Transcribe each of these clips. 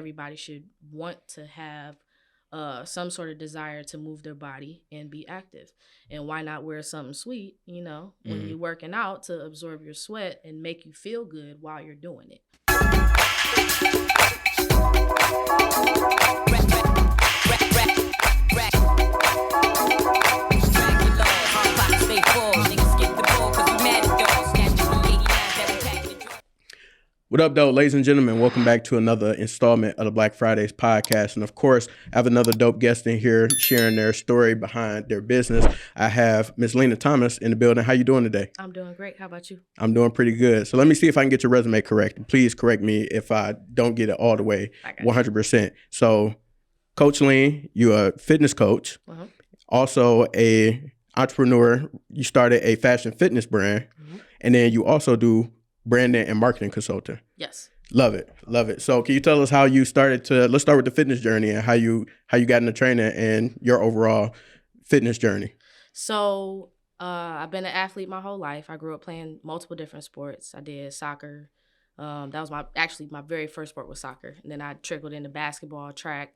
everybody should want to have some sort of desire to move their body and be active. And why not wear something sweet, when you're working out to absorb your sweat and make you feel good while you're doing it. What up, though, ladies and gentlemen? Welcome back to another installment of the Black Fridays podcast. And of course, I have another dope guest in here sharing their story behind their business. I have Miss Lena Thomas in the building. How you doing today? I'm doing great. How about you? I'm doing pretty good. So let me see if I can get your resume correct. Please correct me if I don't get it all the way, 100%. So, Coach Lena, you're a fitness coach, also a entrepreneur. You started a fashion fitness brand, and then you also do branding and marketing consultant. Yes. Love it. Love it. So can you tell us how you started let's start with the fitness journey and how you got into training and your overall fitness journey. So I've been an athlete my whole life. I grew up playing multiple different sports. I did soccer. That was my very first sport was soccer. And then I trickled into basketball, track,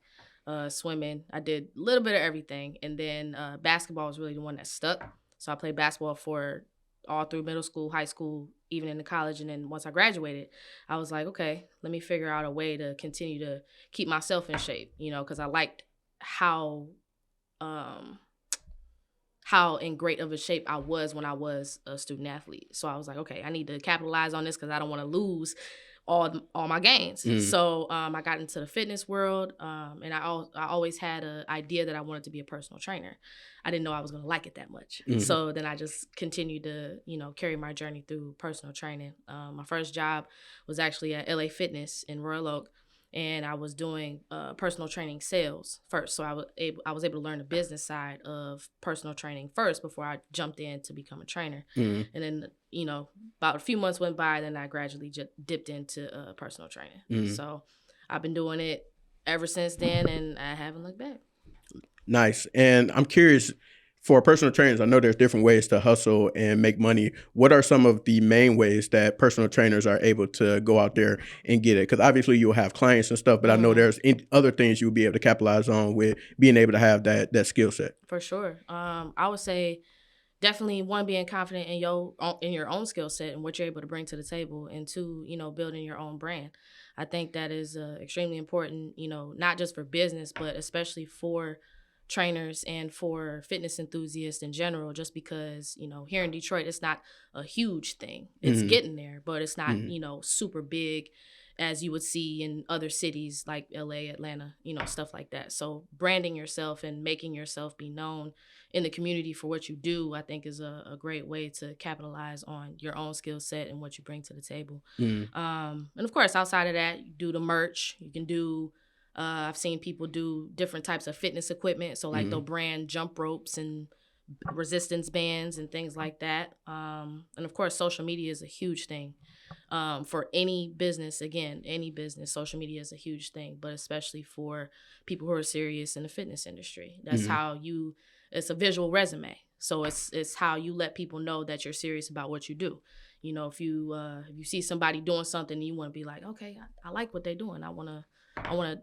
swimming. I did a little bit of everything. And then basketball was really the one that stuck. So I played basketball for all through middle school, high school, even into college. And then once I graduated, I was like, okay, let me figure out a way to continue to keep myself in shape, because I liked how in great of a shape I was when I was a student athlete. So I was like, okay, I need to capitalize on this because I don't want to lose all my gains. So I got into the fitness world, and I always had an idea that I wanted to be a personal trainer. I didn't know I was going to like it that much. So then I just continued to, carry my journey through personal training. My first job was actually at LA Fitness in Royal Oak, and I was doing personal training sales first. So I was able to learn the business side of personal training first before I jumped in to become a trainer. And then, about a few months went by, then I gradually dipped into personal training. So I've been doing it ever since then, and I haven't looked back. Nice. And I'm curious, for personal trainers, I know there's different ways to hustle and make money. What are some of the main ways that personal trainers are able to go out there and get it? Because obviously you'll have clients and stuff, but I know there's other things you'll be able to capitalize on with being able to have that skill set. For sure. I would say definitely, one, being confident in your own skill set and what you're able to bring to the table, and two, building your own brand. I think that is extremely important, not just for business, but especially for trainers and for fitness enthusiasts in general, just because, here in Detroit, it's not a huge thing. It's getting there, but it's not, super big as you would see in other cities like LA, Atlanta, stuff like that. So branding yourself and making yourself be known in the community for what you do, I think is a great way to capitalize on your own skill set and what you bring to the table. And of course, outside of that, you do the merch. You can do I've seen people do different types of fitness equipment. So like they'll brand jump ropes and resistance bands and things like that. And of course, social media is a huge thing. For any business, social media is a huge thing, but especially for people who are serious in the fitness industry. That's how it's a visual resume. So it's how you let people know that you're serious about what you do. If you see somebody doing something and you want to be like, okay, I like what they're doing. I want to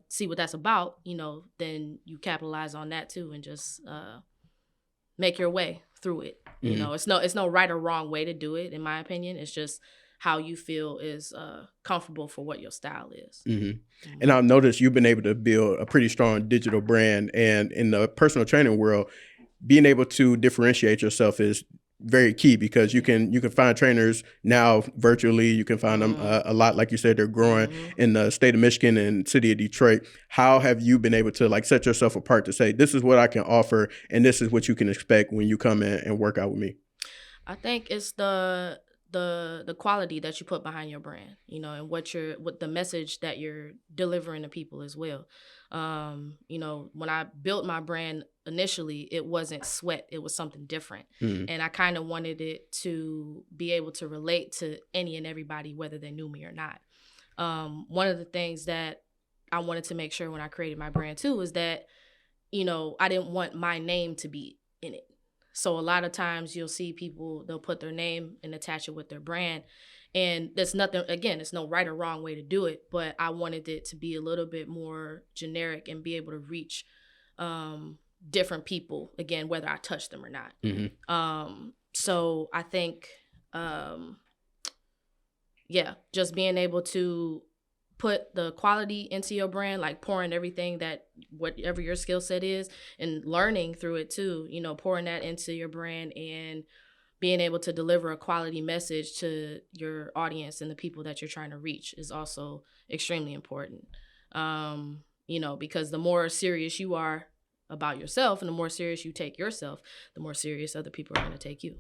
see what that's about, then you capitalize on that too and just make your way through it. It's no right or wrong way to do it, in my opinion. It's just how you feel is comfortable for what your style is. And I've noticed you've been able to build a pretty strong digital brand, and in the personal training world, being able to differentiate yourself is very key, because you can find trainers now virtually. You can find them a lot. Like you said, they're growing in the state of Michigan and city of Detroit. How have you been able to set yourself apart to say, this is what I can offer and this is what you can expect when you come in and work out with me? I think it's the quality that you put behind your brand, and what the message that you're delivering to people as well. When I built my brand initially, it wasn't sweat. It was something different. And I kind of wanted it to be able to relate to any and everybody, whether they knew me or not. One of the things that I wanted to make sure when I created my brand too is that, I didn't want my name to be in it. So a lot of times you'll see people, they'll put their name and attach it with their brand. And there's nothing, again, it's no right or wrong way to do it, but I wanted it to be a little bit more generic and be able to reach different people, again, whether I touch them or not. So I think, just being able to put the quality into your brand, like pouring everything that whatever your skill set is and learning through it too, pouring that into your brand and being able to deliver a quality message to your audience and the people that you're trying to reach is also extremely important. Because the more serious you are about yourself and the more serious you take yourself, the more serious other people are going to take you.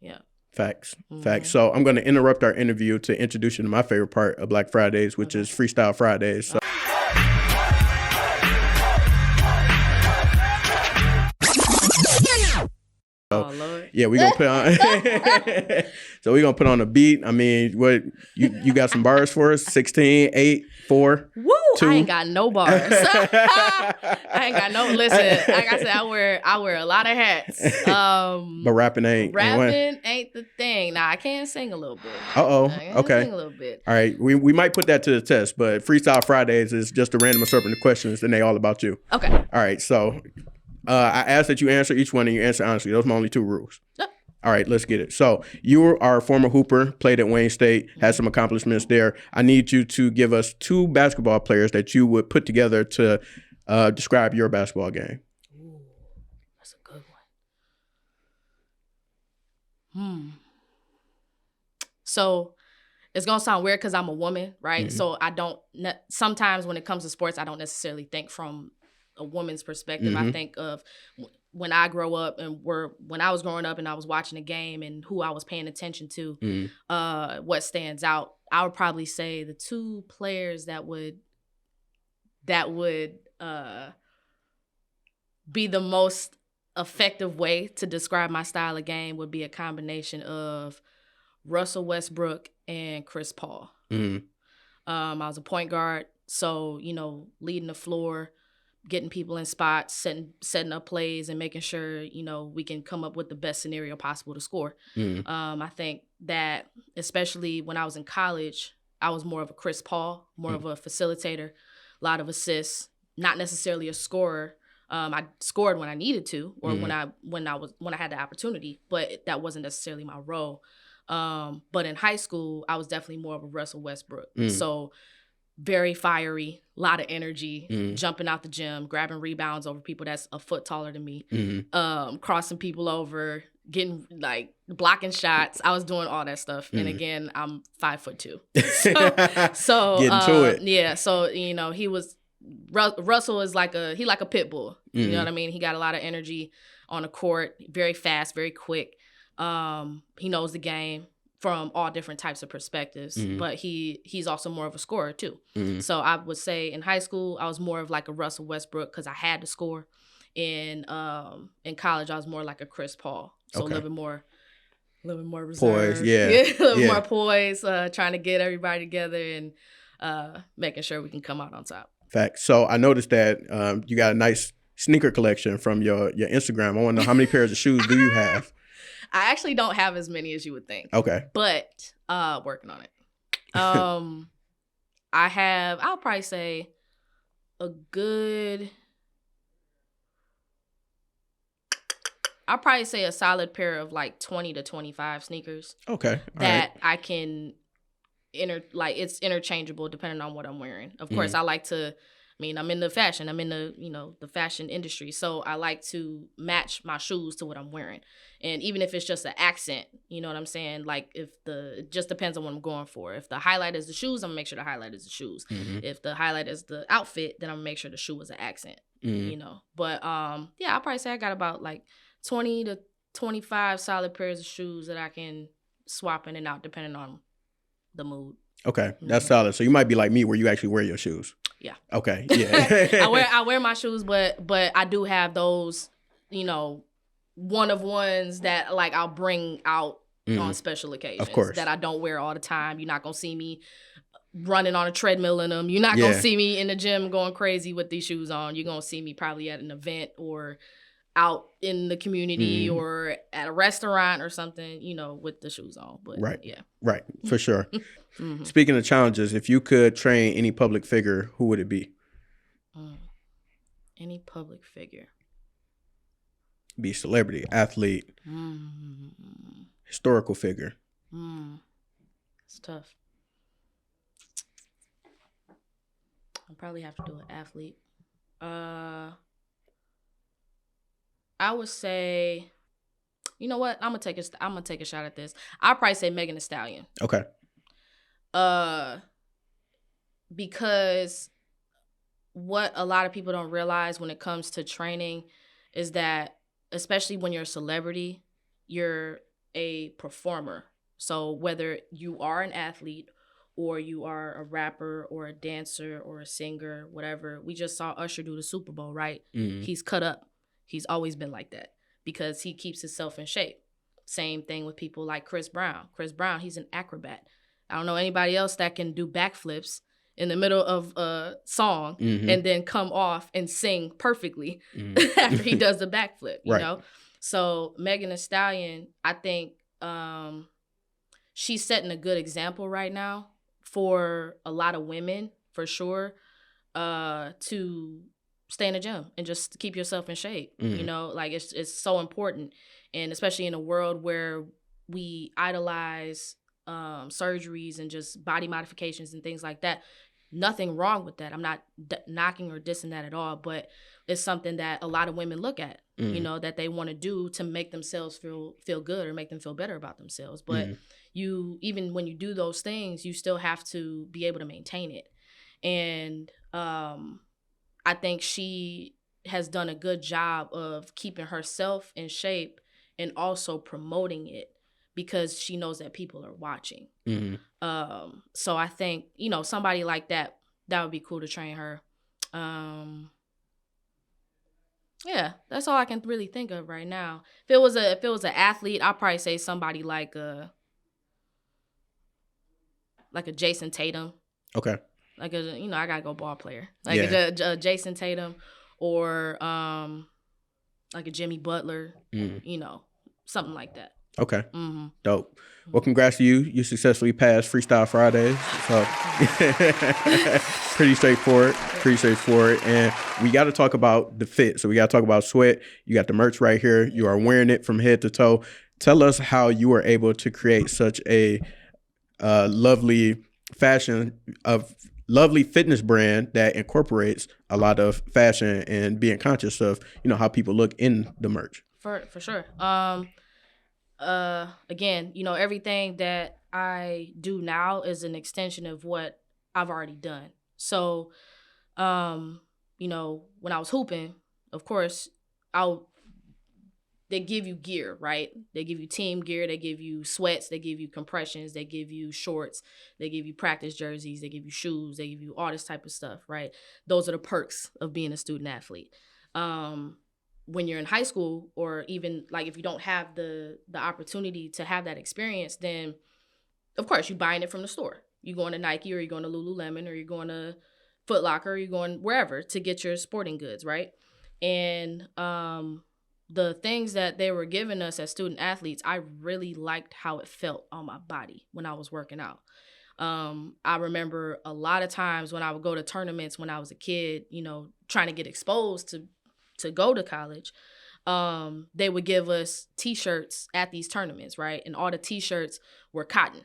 Yeah. Facts. So I'm going to interrupt our interview to introduce you to my favorite part of Black Fridays, which is Freestyle Fridays. So. Oh, Lord. Yeah, we're gonna put on. So we're gonna put on a beat. I mean, what you got some bars for us? 16, 8, 4. Woo! 2. I ain't got no bars. I ain't got no. Listen, like I said, I wear a lot of hats. But rapping ain't the thing. Nah, I can sing a little bit. Okay. Sing a little bit. All right, we might put that to the test. But Freestyle Fridays is just a random assortment of questions, and they all about you. Okay. All right, so. I asked that you answer each one and you answer honestly. Those are my only 2 rules. Yep. All right, let's get it. So you are a former hooper, played at Wayne State, had some accomplishments there. I need you to give us 2 basketball players that you would put together to describe your basketball game. Ooh, that's a good one. So it's going to sound weird because I'm a woman, right? So I don't, sometimes when it comes to sports, I don't necessarily think from a woman's perspective. I think of when I grow up and when I was growing up and I was watching a game and who I was paying attention to, what stands out. I would probably say the 2 players that would be the most effective way to describe my style of game would be a combination of Russell Westbrook and Chris Paul. I was a point guard, so leading the floor, getting people in spots, setting up plays, and making sure, we can come up with the best scenario possible to score. I think that, especially when I was in college, I was more of a Chris Paul, more of a facilitator, a lot of assists, not necessarily a scorer. I scored when I needed to, or when I had the opportunity, but that wasn't necessarily my role. But in high school, I was definitely more of a Russell Westbrook. So very fiery, a lot of energy, jumping out the gym, grabbing rebounds over people that's a foot taller than me, crossing people over, getting blocking shots. I was doing all that stuff. And again, I'm 5'2". So getting to it. Yeah. So, Russell is like a pit bull. You know what I mean? He got a lot of energy on the court, very fast, very quick. He knows the game from all different types of perspectives, but he's also more of a scorer too. So I would say in high school, I was more of like a Russell Westbrook because I had to score. In college, I was more like a Chris Paul. So a little bit more reserved. Poise, yeah. A little more poise, trying to get everybody together and making sure we can come out on top. Facts. So I noticed that you got a nice sneaker collection from your Instagram. I want to know how many pairs of shoes do you have? I actually don't have as many as you would think. Okay. But working on it. I'll probably say a solid pair of 20 to 25 sneakers. Okay. That I can it's interchangeable depending on what I'm wearing. Of course, I like to, I'm in the fashion. I'm in the fashion industry. So I like to match my shoes to what I'm wearing. And even if it's just an accent, you know what I'm saying? It just depends on what I'm going for. If the highlight is the shoes, I'm gonna make sure the highlight is the shoes. If the highlight is the outfit, then I'm gonna make sure the shoe is an accent, But I'll probably say I got about 20 to 25 solid pairs of shoes that I can swap in and out depending on the mood. Okay, that's solid. So you might be like me where you actually wear your shoes. Yeah. Okay, yeah. I wear my shoes, but I do have those, one of ones that I'll bring out on special occasions. Of course. That I don't wear all the time. You're not gonna see me running on a treadmill in them. You're not gonna see me in the gym going crazy with these shoes on. You're gonna see me probably at an event or out in the community Mm-hmm. or at a restaurant or something, you know, with the shoes on. But Right. yeah. Right. For sure. Mm-hmm. Speaking of challenges, if you could train any public figure, who would it be? Any public figure. Be celebrity, athlete, historical figure. It's tough. I'll probably have to do an athlete. I would say, you know what? I'm gonna take a shot at this. I'll probably say Megan Thee Stallion. Okay. Because what a lot of people don't realize when it comes to training is that, especially when you're a celebrity, you're a performer. So whether you are an athlete or you are a rapper or a dancer or a singer, whatever, we just saw Usher do the Super Bowl, right? Mm-hmm. He's cut up. He's always been like that because he keeps himself in shape. Same thing with people like Chris Brown. Chris Brown, he's an acrobat. I don't know anybody else that can do backflips in the middle of a song and then come off and sing perfectly after he does the backflip, you know? So Megan Thee Stallion, I think she's setting a good example right now for a lot of women, for sure, to stay in the gym and just keep yourself in shape. You know, like it's so important. And especially in a world where we idolize surgeries and just body modifications and things like that. Nothing wrong with that. I'm not knocking or dissing that at all, but it's something that a lot of women look at, you know, that they want to do to make themselves feel good or make them feel better about themselves. But you, even when you do those things, you still have to be able to maintain it. And I think she has done a good job of keeping herself in shape and also promoting it, because she knows that people are watching. So I think, you know, somebody like that would be cool to train her. Yeah, that's all I can really think of right now. If it was an athlete, I'd probably say somebody like a Jason Tatum. Okay. Like I gotta go ball player. Like a Jason Tatum or like a Jimmy Butler. You know, something like that. Okay. Dope. Well, congrats to you. You successfully passed Freestyle Fridays. So pretty straightforward. And we got to talk about the fit. So we got to talk about Sweat. You got the merch right here. You are wearing it from head to toe. Tell us how you were able to create such a lovely fitness brand that incorporates a lot of fashion and being conscious of, you know, how people look in the merch. For sure. Again, you know, everything that I do now is an extension of what I've already done. So, you know, when I was hooping, of course, they give you gear, right? They give you team gear, they give you sweats, they give you compressions, they give you shorts, they give you practice jerseys, they give you shoes, they give you all this type of stuff, right? Those are the perks of being a student athlete. When you're in high school, or even like if you don't have the opportunity to have that experience, then of course you're buying it from the store. You're going to Nike, or you're going to Lululemon, or you're going to Foot Locker, or you're going wherever to get your sporting goods, right? And the things that they were giving us as student athletes, I really liked how it felt on my body when I was working out. I remember a lot of times when I would go to tournaments when I was a kid, you know, trying to get exposed to go to college, they would give us t-shirts at these tournaments, right? And all the t-shirts were cotton,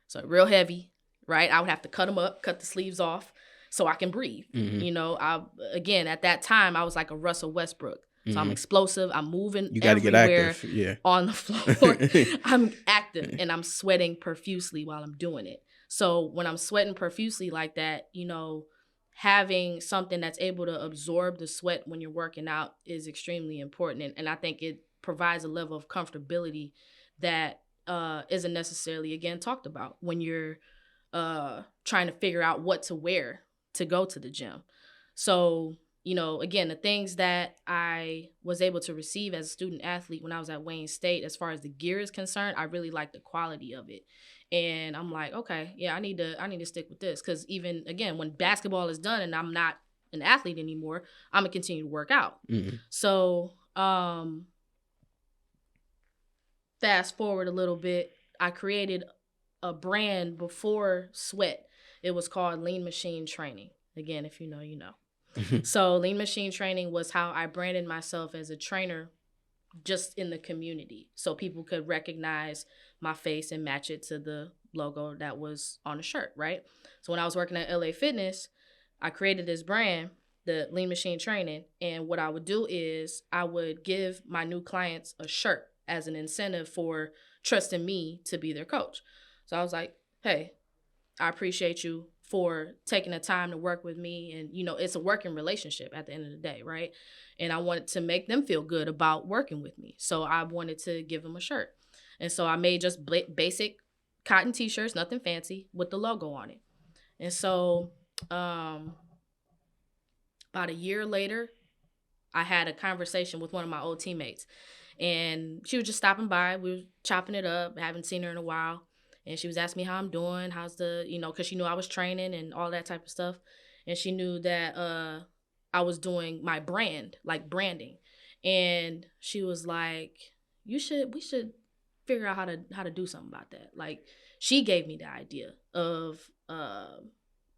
so real heavy, right? I would have to cut them up, cut the sleeves off so I can breathe. You know, again, at that time, I was like a Russell Westbrook. So I'm explosive. I'm moving you gotta everywhere get active. on the floor. I'm active and I'm sweating profusely while I'm doing it. So when I'm sweating profusely like that, you know, having something that's able to absorb the sweat when you're working out is extremely important. And I think it provides a level of comfortability that isn't necessarily, again, talked about when you're trying to figure out what to wear to go to the gym. So, you know, again, the things that I was able to receive as a student athlete when I was at Wayne State, as far as the gear is concerned, I really like the quality of it. And I'm like, okay, yeah, I need to stick with this, because even, again, when basketball is done and I'm not an athlete anymore, I'm going to continue to work out. So fast forward a little bit, I created a brand before Sweat. It was called Lean Machine Training. Again, if you know, you know. So Lean Machine Training was how I branded myself as a trainer just in the community. So people could recognize my face and match it to the logo that was on the shirt, right? So when I was working at LA Fitness, I created this brand, the Lean Machine Training. And what I would do is I would give my new clients a shirt as an incentive for trusting me to be their coach. So I was like, hey, I appreciate you for taking the time to work with me. And, you know, it's a working relationship at the end of the day, right? And I wanted to make them feel good about working with me. So I wanted to give them a shirt. And so I made just basic cotton t-shirts, nothing fancy, with the logo on it. And so about a year later, I had a conversation with one of my old teammates. And she was just stopping by. We were chopping it up. I haven't seen her in a while. And she was asking me how I'm doing, how's the, you know, because she knew I was training and all that type of stuff. And she knew that I was doing my brand, like branding. And she was like, we should figure out how to do something about that. Like, she gave me the idea of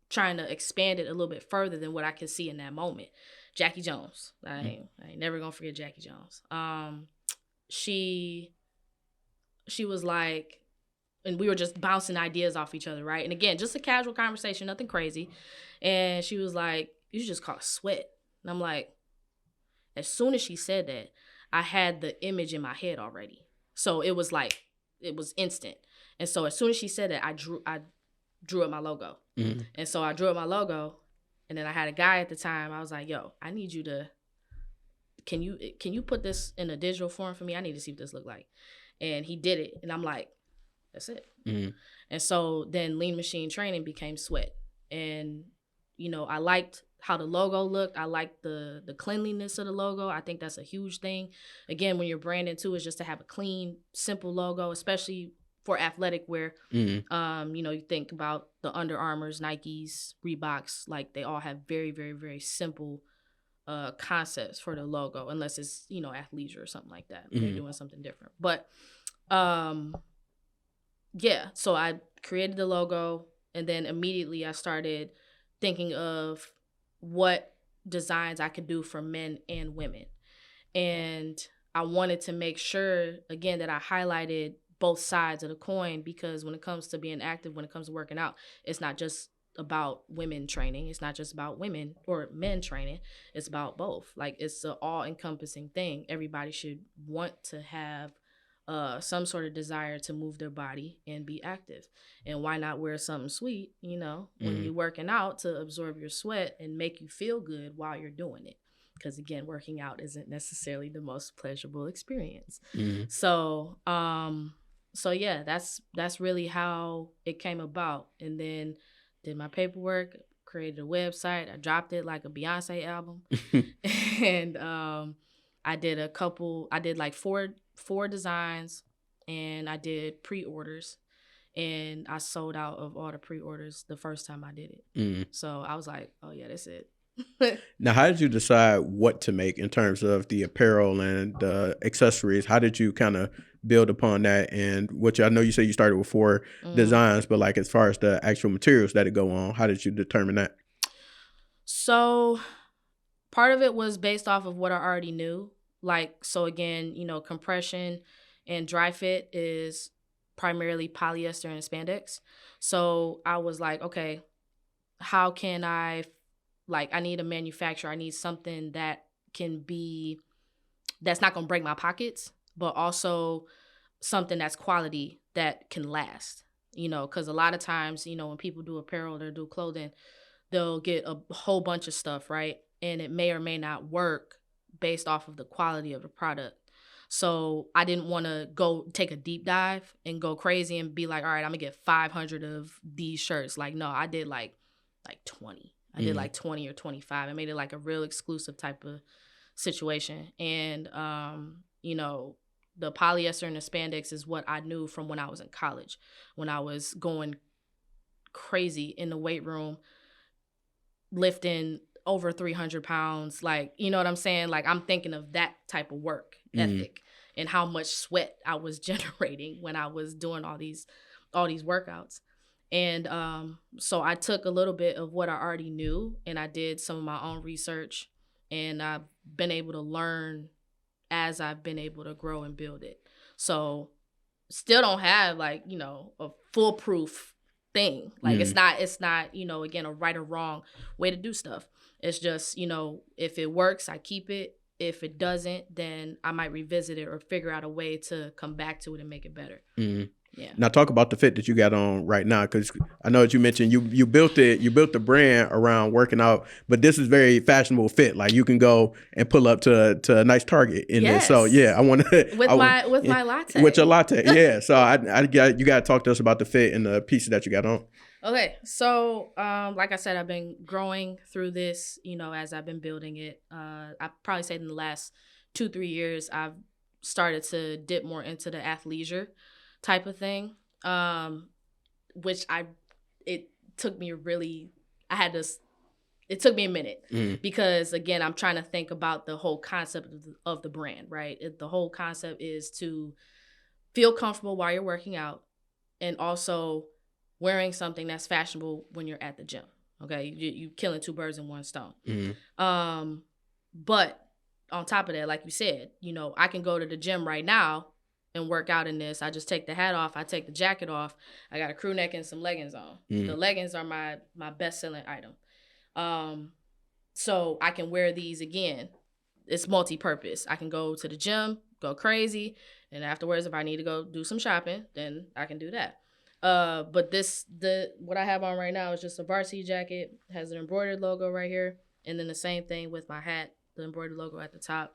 trying to expand it a little bit further than what I could see in that moment. Jackie Jones. I ain't never gonna forget Jackie Jones. She was like, and we were just bouncing ideas off each other, right? And again, just a casual conversation, nothing crazy. And she was like, you should just call it Sweat. And I'm like, as soon as she said that, I had the image in my head already. So it was like, it was instant. And so as soon as she said that, I drew up my logo. Mm-hmm. And so I drew up my logo, and then I had a guy at the time. I was like, yo, I need you to, can you put this in a digital form for me? I need to see what this look like. And he did it. And I'm like, that's it. Mm-hmm. And so then Lean Machine Training became Sweat. And, you know, I liked how the logo looked. I liked the cleanliness of the logo. I think that's a huge thing. Again, when you're branding too, is just to have a clean, simple logo, especially for athletic wear. Mm-hmm. You know, you think about the Under Armours, Nikes, Reeboks, like they all have very, very, very simple concepts for the logo, unless it's, you know, athleisure or something like that. Mm-hmm. They're doing something different. But yeah, so I created the logo, and then immediately I started thinking of what designs I could do for men and women. And I wanted to make sure, again, that I highlighted both sides of the coin, because when it comes to being active, when it comes to working out, it's not just about women training. It's not just about women or men training. It's about both. Like, it's an all-encompassing thing. Everybody should want to have some sort of desire to move their body and be active. And why not wear something sweet, you know, when you're working out, to absorb your sweat and make you feel good while you're doing it. Because again, working out isn't necessarily the most pleasurable experience. Mm-hmm. So yeah, that's really how it came about. And then did my paperwork, created a website. I dropped it like a Beyonce album. And I did like four designs, and I did pre-orders, and I sold out of all the pre-orders the first time I did it. Mm-hmm. So I was like, oh yeah, that's it. Now, how did you decide what to make in terms of the apparel and the accessories? How did you kind of build upon that? And I know you said you started with 4 designs, but like as far as the actual materials that go on, how did you determine that? So part of it was based off of what I already knew. Like, so again, you know, compression and dry fit is primarily polyester and spandex. So I was like, okay, how can I need a manufacturer. I need something that's not going to break my pockets, but also something that's quality that can last, you know, because a lot of times, you know, when people do apparel or do clothing, they'll get a whole bunch of stuff, right? And it may or may not work based off of the quality of the product. So I didn't want to go take a deep dive and go crazy and be like, all right, I'm going to get 500 of these shirts. Like, no, I did like 20. I did like 20 or 25. I made it like a real exclusive type of situation. And, you know, the polyester and the spandex is what I knew from when I was in college, when I was going crazy in the weight room, lifting over 300 pounds. Like, you know what I'm saying? Like, I'm thinking of that type of work ethic and how much sweat I was generating when I was doing all these workouts. And so I took a little bit of what I already knew and I did some of my own research, and I've been able to learn as I've been able to grow and build it. So still don't have like, you know, a foolproof thing. Like it's not, you know, again, a right or wrong way to do stuff. It's just, you know, if it works, I keep it. If it doesn't, then I might revisit it or figure out a way to come back to it and make it better. Yeah. Now talk about the fit that you got on right now, because I know that you mentioned you built it, you built the brand around working out, but this is very fashionable fit. Like you can go and pull up to a nice Target in this. So yeah, I want to with my latte. With your latte, yeah. So you got to talk to us about the fit and the pieces that you got on. Okay, so like I said, I've been growing through this, you know, as I've been building it. I probably say in the last 2-3 years, I've started to dip more into the athleisure type of thing, which it took me a minute because again, I'm trying to think about the whole concept of the brand, right? The whole concept is to feel comfortable while you're working out and also wearing something that's fashionable when you're at the gym. Okay, you killing two birds in one stone. But on top of that, like you said, you know, I can go to the gym right now and work out in this. I just take the hat off. I take the jacket off. I got a crew neck and some leggings on. The leggings are my best selling item. So I can wear these again. It's multi-purpose. I can go to the gym, go crazy, and afterwards, if I need to go do some shopping, then I can do that. But what I have on right now is just a varsity jacket. It has an embroidered logo right here, and then the same thing with my hat, the embroidered logo at the top.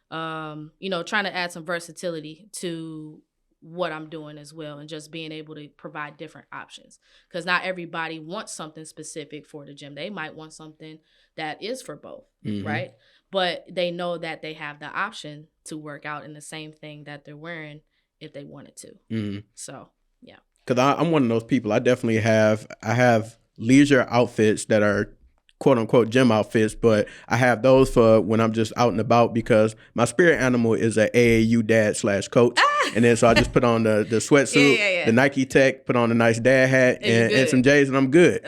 You know, trying to add some versatility to what I'm doing as well, and just being able to provide different options, because not everybody wants something specific for the gym. They might want something that is for both, right? But they know that they have the option to work out in the same thing that they're wearing if they wanted to. So yeah, because I'm one of those people. I definitely have leisure outfits that are quote unquote gym outfits, but I have those for when I'm just out and about, because my spirit animal is a AAU dad / coach. And then so I just put on the sweatsuit, the Nike Tech, put on a nice dad hat and some J's, and I'm good.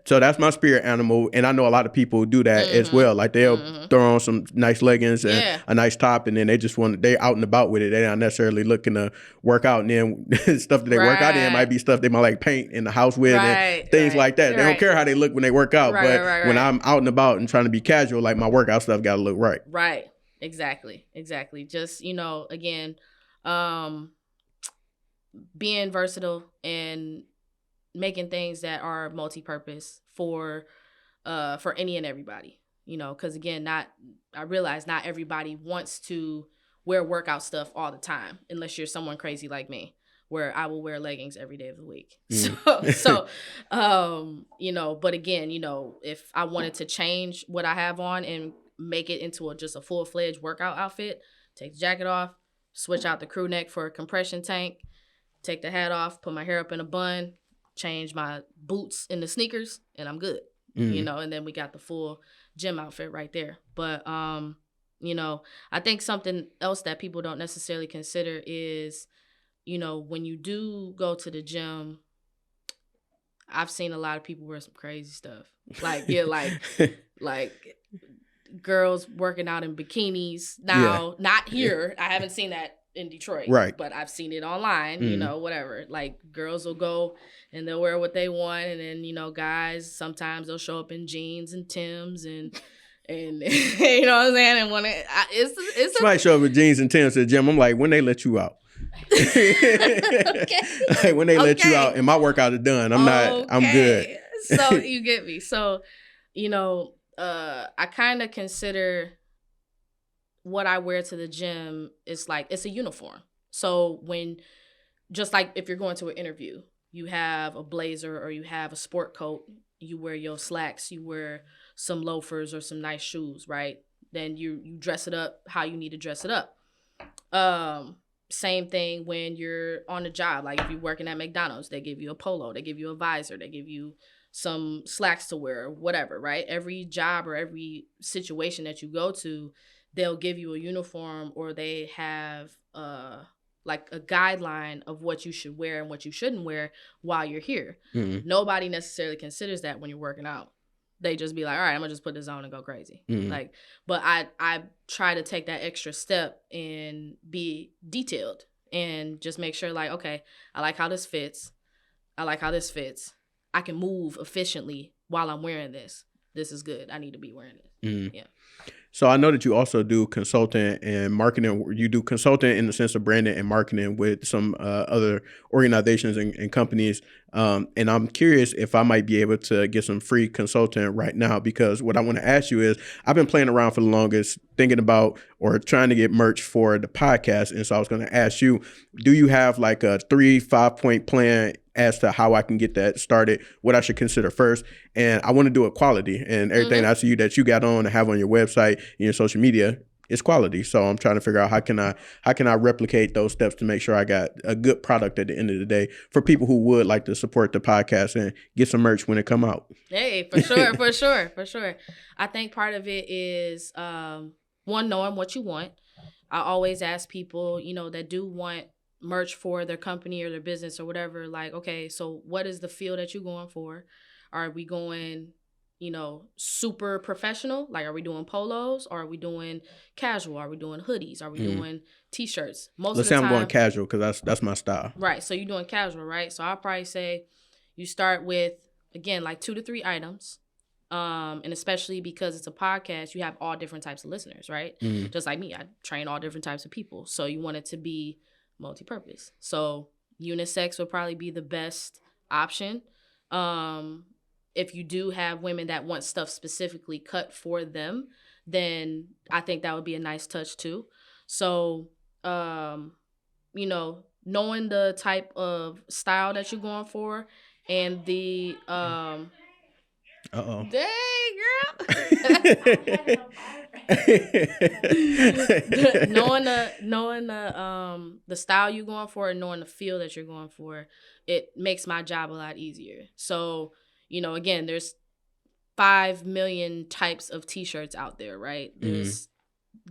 So that's my spirit animal. And I know a lot of people do that as well. Like they'll throw on some nice leggings and a nice top, and then they're out and about with it. They're not necessarily looking to work out. And then stuff that they work out in might be stuff they might like paint in the house with and things like that. They don't care how they look when they work out. But when I'm out and about and trying to be casual, like my workout stuff got to look right. Right. Exactly. Just, you know, again, being versatile and making things that are multi-purpose for any and everybody, you know, because again, I realize not everybody wants to wear workout stuff all the time, unless you're someone crazy like me, where I will wear leggings every day of the week. So, you know, but again, you know, if I wanted to change what I have on and make it into just a full-fledged workout outfit, take the jacket off, switch out the crew neck for a compression tank, take the hat off, put my hair up in a bun, change my boots into sneakers, and I'm good. You know, and then we got the full gym outfit right there. But, you know, I think something else that people don't necessarily consider is, you know, when you do go to the gym, I've seen a lot of people wear some crazy stuff. Like, like girls working out in bikinis. Now, not here. I haven't seen that in Detroit. Right. But I've seen it online, you know, whatever. Like, girls will go and they'll wear what they want. And then, you know, guys, sometimes they'll show up in jeans and Timbs and you know what I'm saying? And when it's somebody show up with jeans and Timbs to the gym, I'm like, when they let you out? Like when they let you out and my workout is done, I'm good. So you get me. So, you know, I kind of consider what I wear to the gym is like, it's a uniform. So when, just like if you're going to an interview, you have a blazer or you have a sport coat, you wear your slacks, you wear some loafers or some nice shoes, right? Then you dress it up how you need to dress it up. Same thing when you're on a job. Like if you're working at McDonald's, they give you a polo, they give you a visor, they give you some slacks to wear, whatever, right? Every job or every situation that you go to, they'll give you a uniform, or they have like a guideline of what you should wear and what you shouldn't wear while you're here. Mm-hmm. Nobody necessarily considers that when you're working out. They just be like, all right, I'm gonna just put this on and go crazy. Mm-hmm. Like, but I try to take that extra step and be detailed and just make sure, like, okay, I like how this fits. I like how this fits. I can move efficiently while I'm wearing this. This is good. I need to be wearing it. Mm-hmm. Yeah. So I know that you also do consulting and marketing. You do consulting in the sense of branding and marketing with some other organizations and companies. And I'm curious if I might be able to get some free consulting right now, because what I want to ask you is, I've been playing around for the longest thinking about or trying to get merch for the podcast. And so I was going to ask you, do you have like a 3-5 point plan as to how I can get that started, what I should consider first? And I want to do it quality, and everything I see that you got on and have on your website and your social media is quality. So I'm trying to figure out how can I replicate those steps to make sure I got a good product at the end of the day for people who would like to support the podcast and get some merch when it come out. Hey, for sure, for sure. I think part of it is one, knowing what you want. I always ask people, that do want merch for their company or their business or whatever, like, okay, so what is the feel that you're going for? Are we going, super professional? Like, are we doing polos? Or are we doing casual? Are we doing hoodies? Are we doing t-shirts? Let's say I'm going casual, because that's my style. Right. So you're doing casual, right? So I'll probably say you start with, again, like 2 to 3 items. And especially because it's a podcast, you have all different types of listeners, right? Just like me, I train all different types of people. So you want it to be multi-purpose. So unisex would probably be the best option. If you do have women that want stuff specifically cut for them, then I think that would be a nice touch too. So, knowing the type of style that you're going for and the Uh-oh. dang, knowing the style you're going for and knowing the feel that you're going for, it makes my job a lot easier. So, again, there's 5 million types of t-shirts out there, right? There's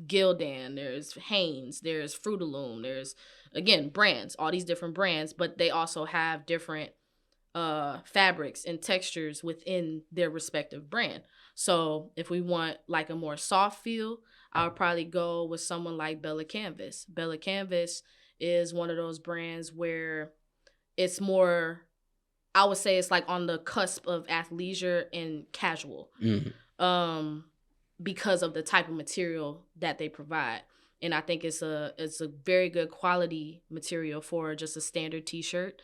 Gildan, there's Hanes, there's Fruit of Loom, there's, again, brands, all these different brands, but they also have different fabrics and textures within their respective brand. So if we want like a more soft feel, I would probably go with someone like Bella Canvas. Bella Canvas is one of those brands where it's more, I would say it's like on the cusp of athleisure and casual, because of the type of material that they provide. And I think it's a very good quality material for just a standard t-shirt,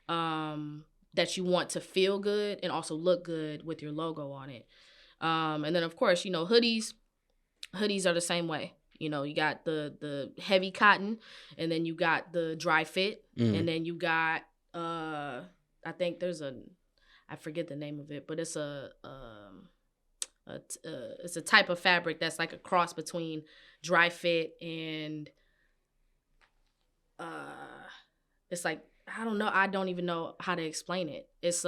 that you want to feel good and also look good with your logo on it. And then of course, hoodies are the same way. You got the heavy cotton, and then you got the dry fit, and then you got I think there's I forget the name of it, but it's it's a type of fabric that's like a cross between dry fit and it's like, I don't know. I don't even know how to explain it. It's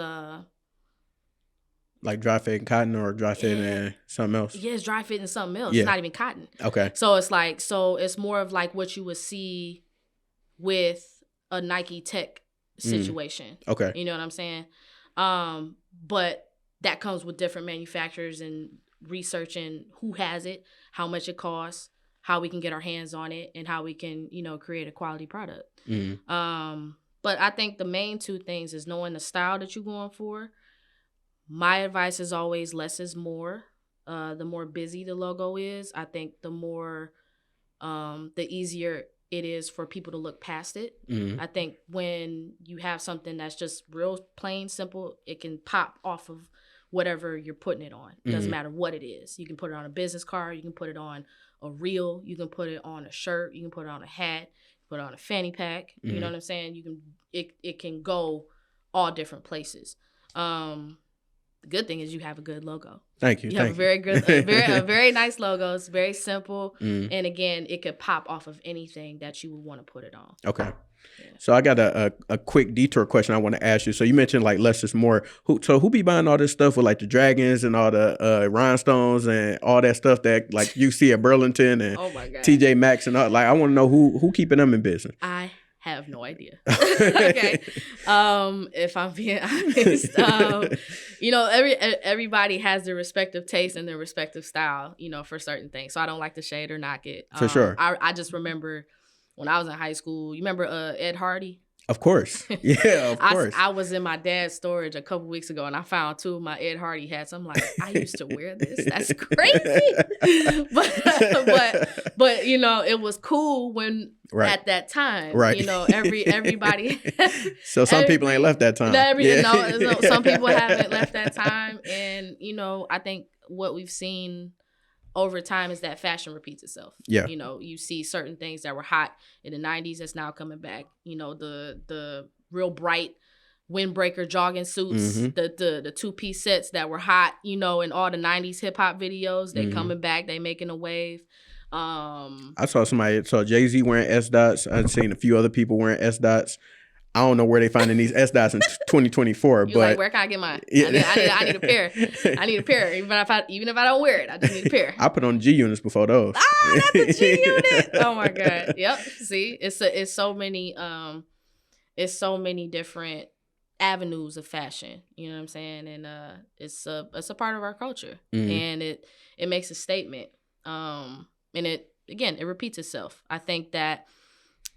like dry fit and cotton, or dry fit and something else. Yeah, it's dry fit and something else. Yeah. It's not even cotton. Okay. So it's more of like what you would see with a Nike Tech situation. Okay. You know what I'm saying? But that comes with different manufacturers and researching who has it, how much it costs, how we can get our hands on it, and how we can, create a quality product. But I think the main 2 things is knowing the style that you're going for. My advice is always less is more. The more busy the logo is, I think the more, the easier it is for people to look past it. I think when you have something that's just real plain simple, it can pop off of whatever you're putting it on. It doesn't matter what it is. You can put it on a business card. You can put it on a reel. You can put it on a shirt. You can put it on a hat. Put it on a fanny pack. You know what I'm saying? It can go all different places. The good thing is you have a good logo. Thank you. You have a very good, a very nice logo. It's very simple, and again, it could pop off of anything that you would want to put it on. Okay. So I got a quick detour question I want to ask you. So you mentioned like less is more. Who be buying all this stuff with like the dragons and all the rhinestones and all that stuff that like you see at Burlington and Oh my God. TJ Maxx and all? Like I want to know who keeping them in business. I have no idea. Okay. If I'm being honest, you know, everybody has their respective taste and their respective style, you know, for certain things. So I don't like to shade or knock it. For sure. I just remember when I was in high school, you remember Ed Hardy? Of course. Yeah, of course. I was in my dad's storage a couple weeks ago and I found 2 of my Ed Hardy hats. I'm like, I used to wear this. That's crazy. but you know, it was cool when at that time. Right. You know, everybody So some people ain't left that time. Some people haven't left that time. And, you know, I think what we've seen over time is that fashion repeats itself. Yeah. You know, you see certain things that were hot in the 90s that's now coming back. You know, the real bright windbreaker jogging suits, the 2-piece sets that were hot, you know, in all the 90s hip hop videos. They coming back, they making a wave. I saw Jay-Z wearing S dots. I've seen a few other people wearing S dots. I don't know where they finding these S dots in 2024, but like, where can I get mine? Yeah. I need a pair. I need a pair. Even if I don't wear it, I just need a pair. I put on G units before those. Not the G unit. Oh my God. Yep. See, it's so many different avenues of fashion. You know what I'm saying? And it's a part of our culture, and it makes a statement. And it repeats itself. I think that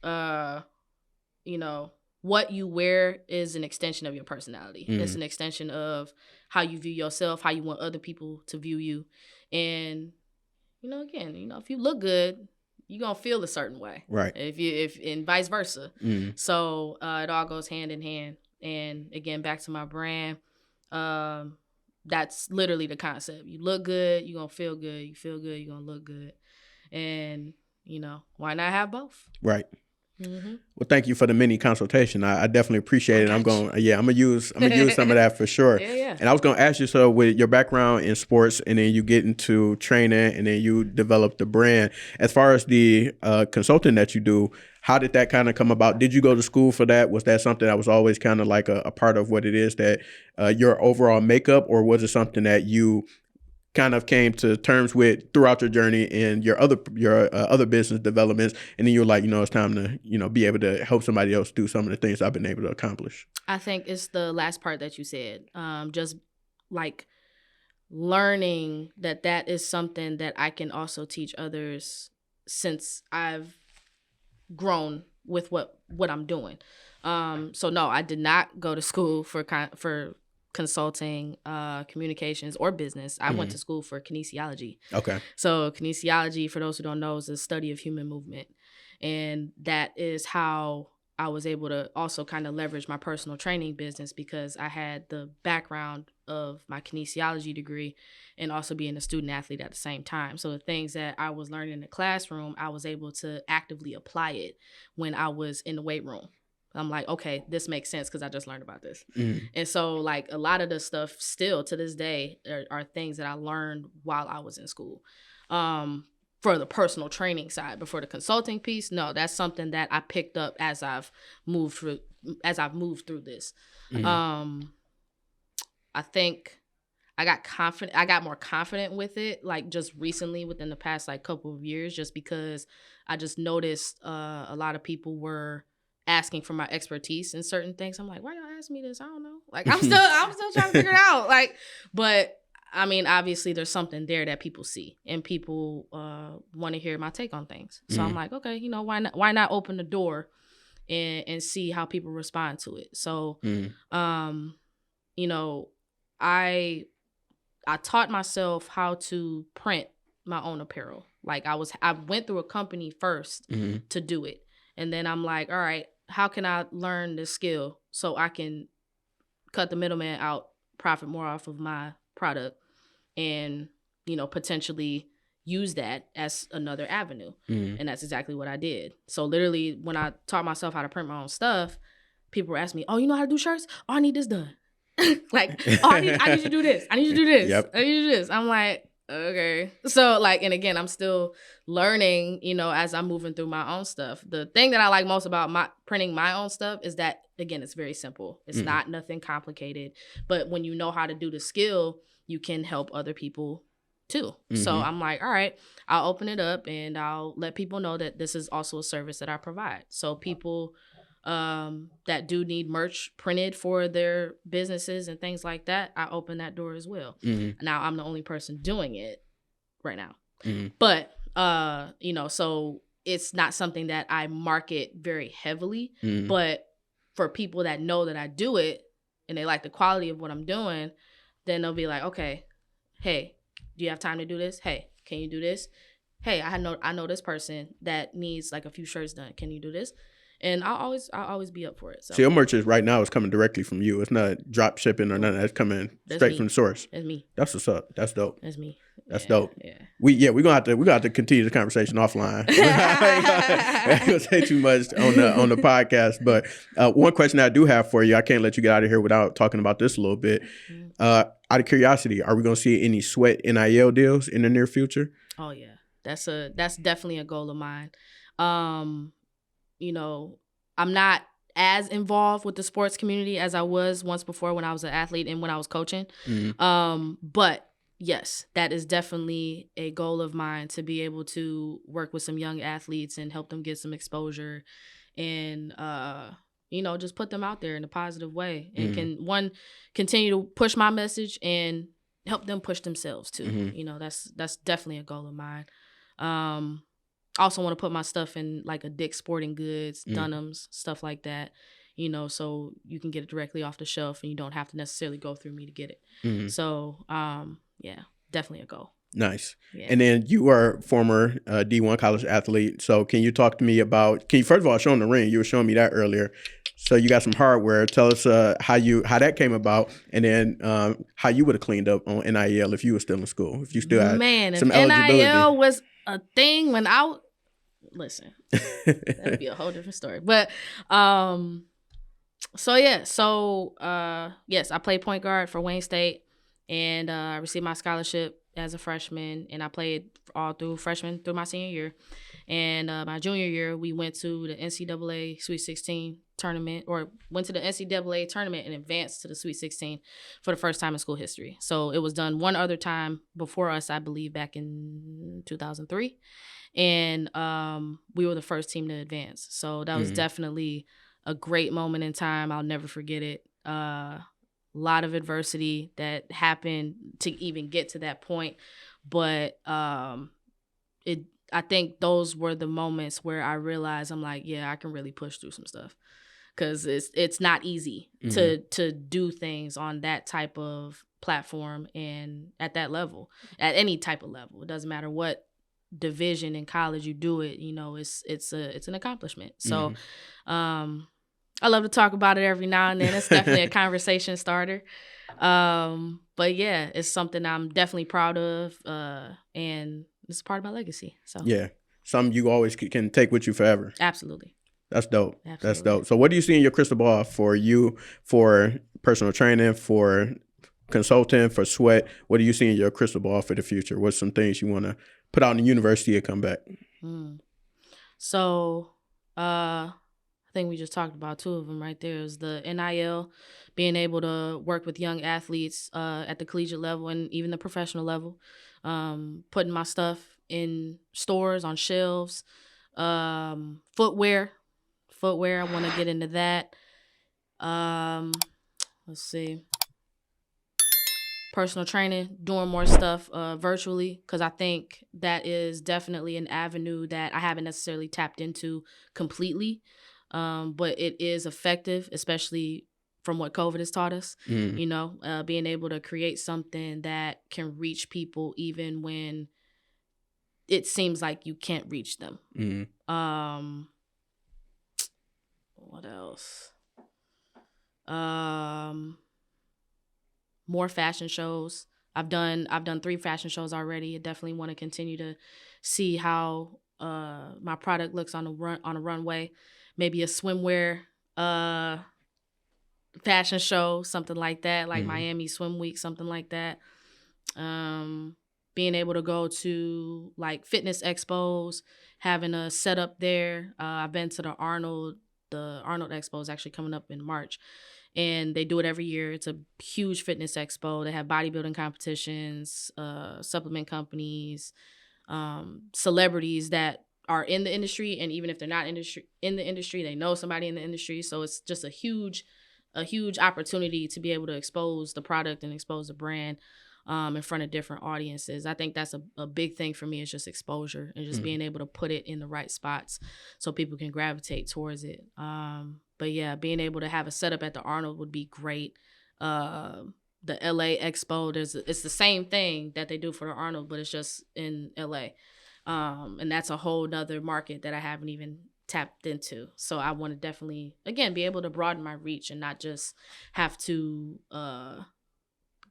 you know, what you wear is an extension of your personality. It's an extension of how you view yourself, how you want other people to view you. And, you know, again, you know, if you look good, you're going to feel a certain way. Right. And vice versa. So it all goes hand in hand. And again, back to my brand, that's literally the concept. You look good, you're going to feel good. You feel good, you're going to look good. And, you know, why not have both? Right. Well, thank you for the mini consultation. I definitely appreciate it. I'm gonna use some of that for sure. Yeah. And I was gonna ask you, so with your background in sports, and then you get into training, and then you develop the brand. As far as the consulting that you do, how did that kind of come about? Did you go to school for that? Was that something that was always kind of like a part of what it is that your overall makeup, or was it something that you kind of came to terms with throughout your journey and your other business developments, and then you're like, you know, it's time to, you know, be able to help somebody else do some of the things I've been able to accomplish? I think it's the last part that you said. Just like learning that is something that I can also teach others since I've grown with what I'm doing. So no, I did not go to school for consulting, communications, or business. I went to school for kinesiology. Okay. So kinesiology, for those who don't know, is the study of human movement. And that is how I was able to also kind of leverage my personal training business, because I had the background of my kinesiology degree and also being a student athlete at the same time. So the things that I was learning in the classroom, I was able to actively apply it when I was in the weight room. I'm like, okay, this makes sense because I just learned about this. And so like a lot of the stuff still to this day are things that I learned while I was in school. For the personal training side, but for the consulting piece, no, that's something that I picked up as I've moved through this. I think I got more confident with it, like just recently within the past like couple of years, just because I just noticed a lot of people were asking for my expertise in certain things. I'm like, why y'all ask me this? I don't know. Like I'm still trying to figure it out. Like, but I mean, obviously there's something there that people see, and people want to hear my take on things. So I'm like, okay, you know, why not open the door and see how people respond to it. So, you know, I taught myself how to print my own apparel. Like I went through a company first to do it. And then I'm like, all right, how can I learn this skill so I can cut the middleman out, profit more off of my product, and, you know, potentially use that as another avenue. And that's exactly what I did. So literally when I taught myself how to print my own stuff, people were asking me, oh, you know how to do shirts? Oh, I need this done. Like, oh, I need you to do this. I need you to do this. Yep. I need you to do this. I'm like, Okay. So like, and again, I'm still learning, as I'm moving through my own stuff. The thing that I like most about my printing my own stuff is that, again, it's very simple. It's not nothing complicated. But when you know how to do the skill, you can help other people too. So I'm like, all right, I'll open it up and I'll let people know that this is also a service that I provide. So people that do need merch printed for their businesses and things like that, I open that door as well. Now I'm the only person doing it right now. But so it's not something that I market very heavily, but for people that know that I do it and they like the quality of what I'm doing, then they'll be like, okay, hey, do you have time to do this? Hey, can you do this? Hey, I know this person that needs like a few shirts done. Can you do this? And I'll always be up for it. So your merch right now is coming directly from you. It's not drop shipping or nothing. That's coming straight from the source. That's me. That's what's up. That's dope. That's me. That's dope. Yeah. We're gonna have to continue the conversation offline. I ain't gonna say too much on the podcast. But one question I do have for you, I can't let you get out of here without talking about this a little bit. Out of curiosity, are we gonna see any Sweat NIL deals in the near future? Oh yeah. That's definitely a goal of mine. I'm not as involved with the sports community as I was once before when I was an athlete and when I was coaching. But yes, that is definitely a goal of mine, to be able to work with some young athletes and help them get some exposure and, just put them out there in a positive way and continue to push my message and help them push themselves too. That's definitely a goal of mine. I also want to put my stuff in like a Dick's Sporting Goods, Dunham's, stuff like that, so you can get it directly off the shelf and you don't have to necessarily go through me to get it. So, yeah, definitely a goal. Nice. Yeah. And then you are a former D1 college athlete. So can you talk to me about, first of all, show them the ring? You were showing me that earlier. So you got some hardware. Tell us how that came about, and then how you would have cleaned up on NIL if you were still in school, if you still had some eligibility. NIL was a thing when listen, that'd be a whole different story. But yes, I played point guard for Wayne State, and I received my scholarship as a freshman, and I played all through freshman through my senior year. And my junior year, we went to the NCAA Sweet 16 tournament, or went to the NCAA tournament and advanced to the Sweet 16 for the first time in school history. So it was done one other time before us, I believe, back in 2003. And we were the first team to advance. So that was definitely a great moment in time. I'll never forget it. A lot of adversity that happened to even get to that point. But I think those were the moments where I realized I'm like, yeah, I can really push through some stuff. Because it's not easy to do things on that type of platform and at that level, at any type of level. It doesn't matter what division in college you do it, it's an accomplishment. So I love to talk about it every now and then. It's definitely a conversation starter. But yeah, it's something I'm definitely proud of, and it's part of my legacy. So yeah, something you always can take with you forever. Absolutely. That's dope. Absolutely. That's dope. So what do you see in your crystal ball for you, for personal training, for consulting, for Sweat? What do you see in your crystal ball for the future? What's some things you want to put out in the university and come back? So I think we just talked about two of them right there. Is the NIL, being able to work with young athletes at the collegiate level and even the professional level, putting my stuff in stores, on shelves, footwear, I want to get into that. Let's see. Personal training, doing more stuff virtually, because I think that is definitely an avenue that I haven't necessarily tapped into completely, but it is effective, especially from what COVID has taught us. Being able to create something that can reach people even when it seems like you can't reach them. What else? More fashion shows. I've done 3 fashion shows already. I definitely want to continue to see how my product looks on a runway. Maybe a swimwear fashion show, something like that, like Miami Swim Week, something like that. being able to go to like fitness expos, having a setup there. I've been to the Arnold Expo is actually coming up in March, and they do it every year. It's a huge fitness expo. They have bodybuilding competitions, supplement companies, celebrities that are in the industry, and even if they're not in the industry, they know somebody in the industry. So it's just a huge opportunity to be able to expose the product and expose the brand in front of different audiences. I think that's a big thing for me, is just exposure and just being able to put it in the right spots so people can gravitate towards it. But yeah, being able to have a setup at the Arnold would be great. The LA Expo, it's the same thing that they do for the Arnold, but it's just in LA. And that's a whole nother market that I haven't even tapped into. So I want to definitely, again, be able to broaden my reach and not just have to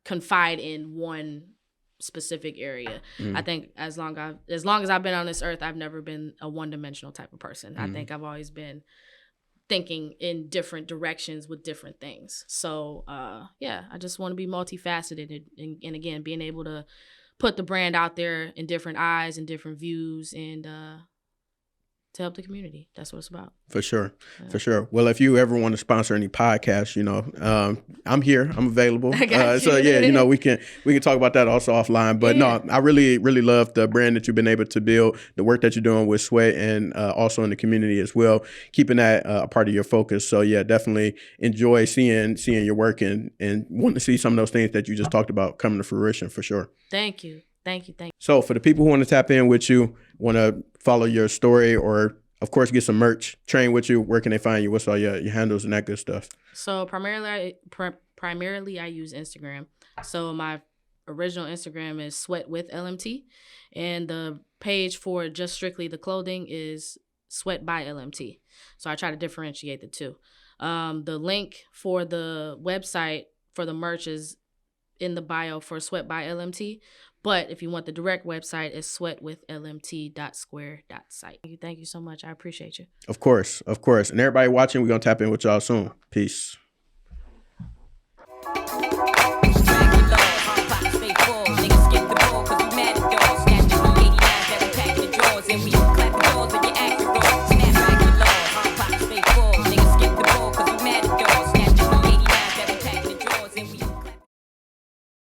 confide in one specific area. I think as long as I've been on this earth, I've never been a one-dimensional type of person. I think I've always been thinking in different directions with different things. So yeah, I just want to be multifaceted, and again, being able to put the brand out there in different eyes and different views, and to help the community. That's what it's about. For sure. Yeah. For sure. Well, if you ever want to sponsor any podcasts, I'm here. I'm available. So yeah, we can talk about that also offline. But no, I really, really love the brand that you've been able to build, the work that you're doing with Sweat, and also in the community as well, keeping that a part of your focus. So yeah, definitely enjoy seeing your work and want to see some of those things that you just talked about coming to fruition, for sure. Thank you. So for the people who want to tap in with you, want to follow your story, or of course get some merch, train with you, where can they find you? What's all your handles and that good stuff? So primarily I use Instagram. So my original Instagram is Sweat with LMT, and the page for just strictly the clothing is Sweat by LMT. So I try to differentiate the two. The link for the website for the merch is in the bio for Sweat by LMT. But if you want the direct website, it's sweatwithlmt.square.site. Thank you so much. I appreciate you. Of course. And everybody watching, we're going to tap in with y'all soon. Peace. Niggas skip the ball 'cause we mad at dogs. Snatch the 89 that we packing the drawers, and we